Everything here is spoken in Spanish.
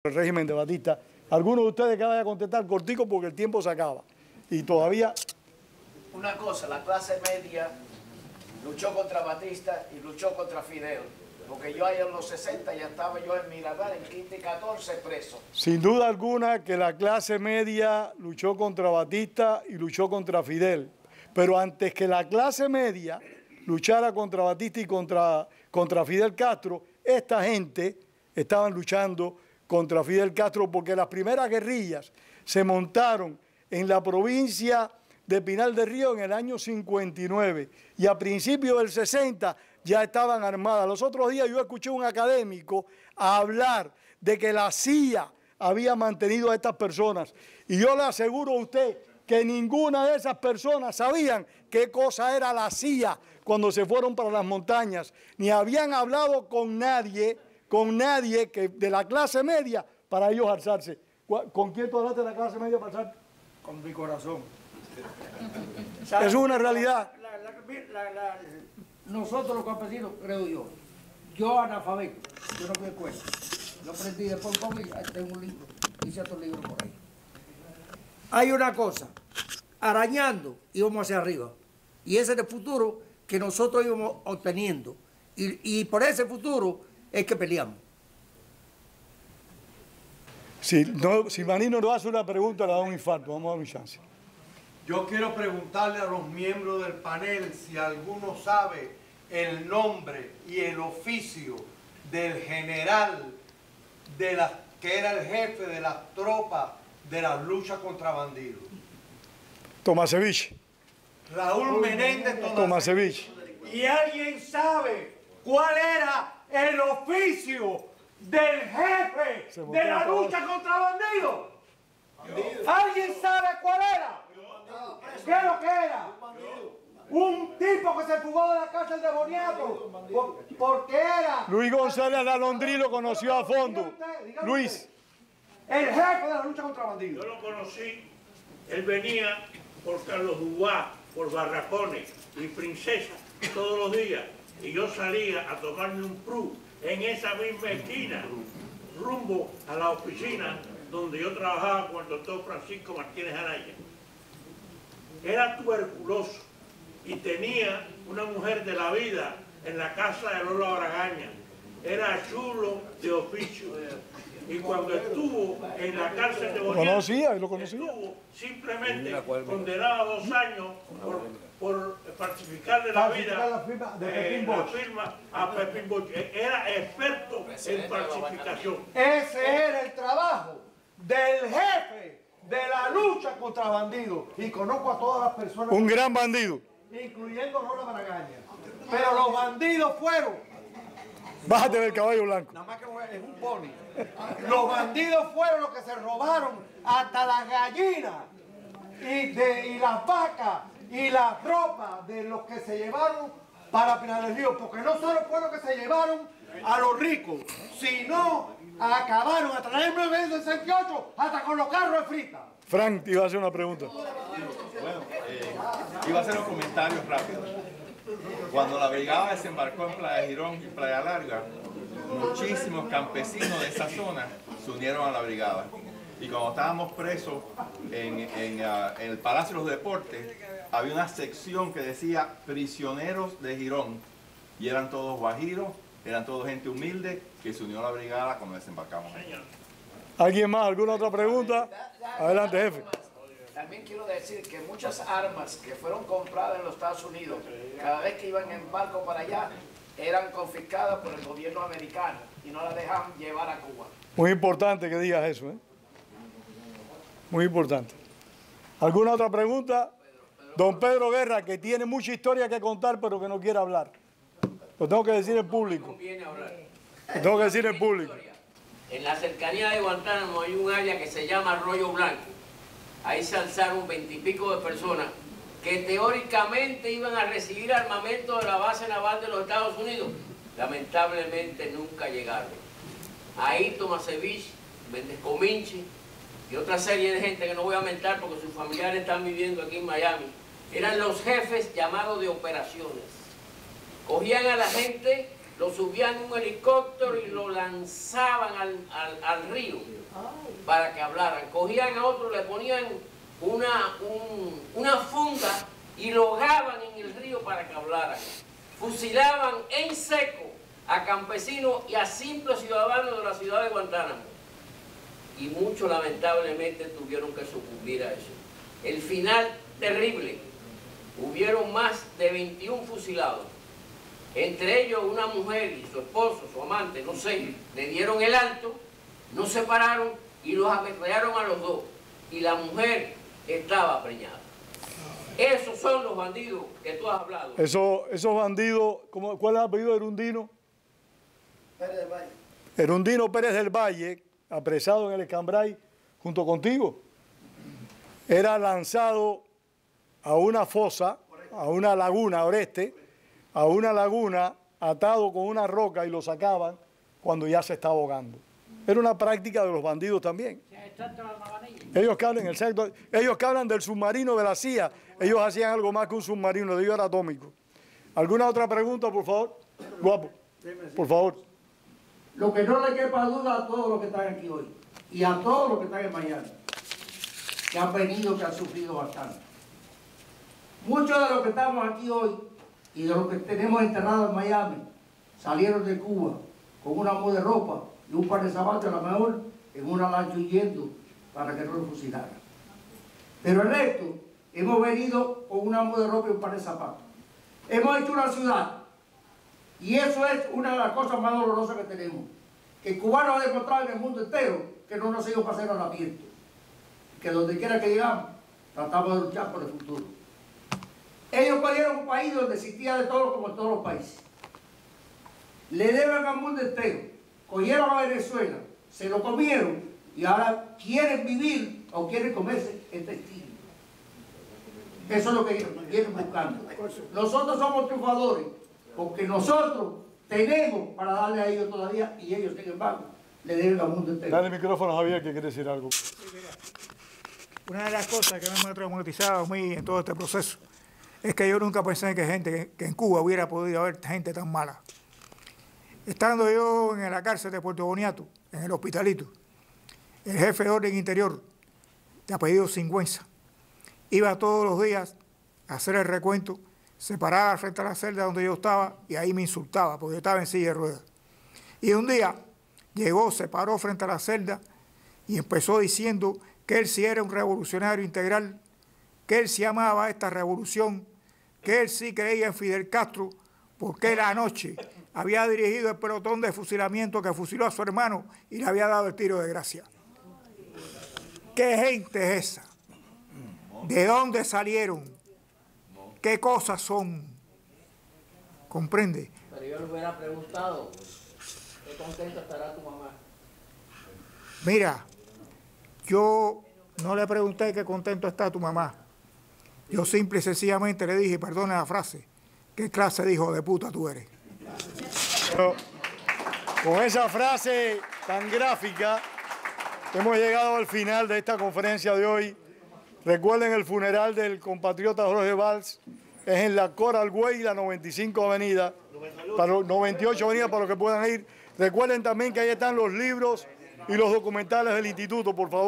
el régimen de Batista. Algunos de ustedes que vayan a contestar cortico porque el tiempo se acaba. Y todavía... Una cosa, la clase media luchó contra Batista y luchó contra Fidel. Porque yo ahí en los 60 ya estaba yo en Miramar, en Quinta y 14 preso. Sin duda alguna que la clase media luchó contra Batista y luchó contra Fidel. Pero antes que la clase media luchara contra Batista y contra Fidel Castro, esta gente estaban luchando contra Fidel Castro porque las primeras guerrillas se montaron en la provincia de Pinar del Río en el año 59 y a principios del 60 ya estaban armadas. Los otros días yo escuché a un académico hablar de que la CIA había mantenido a estas personas y yo le aseguro a usted que ninguna de esas personas sabían qué cosa era la CIA cuando se fueron para las montañas, ni habían hablado con nadie que de la clase media para ellos alzarse. ¿Con quién tú hablaste de la clase media para alzarte? Con mi corazón. Es una realidad. Nosotros los campesinos, creo yo analfabeto, yo no fui a escuela. Yo aprendí después un poco y tengo un libro, hice otro libro por ahí. Hay una cosa, arañando íbamos hacia arriba. Y ese es el futuro que nosotros íbamos obteniendo. Y por ese futuro es que peleamos. Si Manino nos hace una pregunta, le da un infarto. Vamos a dar un chance. Yo quiero preguntarle a los miembros del panel si alguno sabe el nombre y el oficio del general que era el jefe de las tropas de la lucha contra bandidos. Tomasevich. Raúl Menéndez Tomasevich. ¿Y alguien sabe cuál era el oficio del jefe de la lucha contra bandidos? ¿Alguien sabe cuál era? ¿Qué es lo que era? Un tipo que se fugó de la cárcel de Boniato porque era... Luis González Alondrí lo conoció a fondo. Luis. El jefe de la lucha contra bandidos. Yo lo conocí, él venía por Carlos Dubá, por Barracones y Princesa todos los días. Y yo salía a tomarme un pru en esa misma esquina, rumbo a la oficina donde yo trabajaba con el doctor Francisco Martínez Araya. Era tuberculoso y tenía una mujer de la vida en la casa de Lola Bragaña. Era chulo de oficio. Y cuando estuvo en la cárcel de Boniato, estuvo simplemente condenado a 2 años por falsificarle la vida la firma a Pepín Bosch. Era experto en falsificación. Ese era el trabajo del jefe de la lucha contra bandidos. Y conozco a todas las personas. Un gran bandido. Incluyendo Lola Bragaña. Pero los bandidos fueron... Bájate del caballo blanco. Nada más que es un pony. Los bandidos fueron los que se robaron hasta las gallinas y las vacas y la ropa de los que se llevaron para Pinar del Río. Porque no solo fueron los que se llevaron a los ricos, sino acabaron hasta el 1968 hasta con los carros de frita. Frank, te iba a hacer una pregunta. Bueno, iba a hacer un comentario rápido. Cuando la brigada desembarcó en Playa Girón y Playa Larga, muchísimos campesinos de esa zona se unieron a la brigada. Y cuando estábamos presos en el Palacio de los Deportes, había una sección que decía prisioneros de Girón. Y eran todos guajiros, eran todos gente humilde que se unió a la brigada cuando desembarcamos. ¿Alguien más? ¿Alguna otra pregunta? Adelante, jefe. También quiero decir que muchas armas que fueron compradas en los Estados Unidos, cada vez que iban en barco para allá, eran confiscadas por el gobierno americano y no las dejaban llevar a Cuba. Muy importante que digas eso, ¿eh? Muy importante. ¿Alguna otra pregunta? Don Pedro Guerra, que tiene mucha historia que contar, pero que no quiere hablar. Lo tengo que decir en público. Lo tengo que decir en público. En la cercanía de Guantánamo hay un área que se llama Arroyo Blanco. Ahí se alzaron 20 y pico de personas que teóricamente iban a recibir armamento de la base naval de los Estados Unidos. Lamentablemente nunca llegaron. Ahí Tomasevich, Méndez Cominchi y otra serie de gente que no voy a mentar porque sus familiares están viviendo aquí en Miami, eran los jefes llamados de operaciones. Cogían a la gente lo subían en un helicóptero y lo lanzaban al río para que hablaran. Cogían a otro, le ponían una funda y lo ahogaban en el río para que hablaran. Fusilaban en seco a campesinos y a simples ciudadanos de la ciudad de Guantánamo. Y muchos lamentablemente tuvieron que sucumbir a eso. El final terrible. Hubieron más de 21 fusilados. Entre ellos una mujer y su esposo, su amante, no sé, le dieron el alto, no se pararon y los ametrallaron a los dos. Y la mujer estaba preñada. Esos son los bandidos que tú has hablado. Esos bandidos, ¿cuál es el apellido de Erundino? Pérez del Valle. Erundino Pérez del Valle, apresado en el Escambray junto contigo, era lanzado a una fosa, a una laguna, Oreste, a una laguna, atado con una roca y lo sacaban cuando ya se estaba ahogando. Era una práctica de los bandidos también. Ellos que hablan del submarino de la CIA, ellos hacían algo más que un submarino, de ellos era atómico. ¿Alguna otra pregunta, por favor? Guapo, por favor. Lo que no le quepa duda a todos los que están aquí hoy y a todos los que están en Miami, que han venido, que han sufrido bastante. Muchos de los que estamos aquí hoy y de los que tenemos enterrados en Miami salieron de Cuba con una muda de ropa y un par de zapatos, a lo mejor en una lancha huyendo para que no lo fusilaran. Pero el resto hemos venido con una muda de ropa y un par de zapatos. Hemos hecho una ciudad y eso es una de las cosas más dolorosas que tenemos, que el cubano ha demostrado en el mundo entero que no nos hemos pasado al abierto, que donde quiera que llegamos tratamos de luchar por el futuro. Ellos perdieron un país donde existía de todo como en todos los países. Le deben al mundo entero. Cogieron a Venezuela, se lo comieron y ahora quieren vivir o quieren comerse este estilo. Eso es lo que vienen buscando. Nosotros somos triunfadores porque nosotros tenemos para darle a ellos todavía y ellos, sin embargo, le deben al mundo entero. Dale el micrófono a Javier que quiere decir algo. Una de las cosas que me ha traumatizado a mí en todo este proceso es que yo nunca pensé que en Cuba hubiera podido haber gente tan mala. Estando yo en la cárcel de Puerto Boniato, en el hospitalito, el jefe de orden interior, de apellido Singüenza, iba todos los días a hacer el recuento, se paraba frente a la celda donde yo estaba y ahí me insultaba porque yo estaba en silla de ruedas. Y un día llegó, se paró frente a la celda y empezó diciendo que él sí era un revolucionario integral, que él sí amaba esta revolución, que él sí creía en Fidel Castro, porque él anoche había dirigido el pelotón de fusilamiento que fusiló a su hermano y le había dado el tiro de gracia. ¿Qué gente es esa? ¿De dónde salieron? ¿Qué cosas son? ¿Comprende? Pero yo le hubiera preguntado, ¿qué contenta estará tu mamá? Mira, yo no le pregunté qué contento está tu mamá. Yo simple y sencillamente le dije, perdone la frase, ¿qué clase de hijo de puta tú eres? Pero, con esa frase tan gráfica, hemos llegado al final de esta conferencia de hoy. Recuerden, el funeral del compatriota Jorge Valls es en la Coral Way, la 95 Avenida, 98 Avenida, para los que puedan ir. Recuerden también que ahí están los libros y los documentales del instituto, por favor.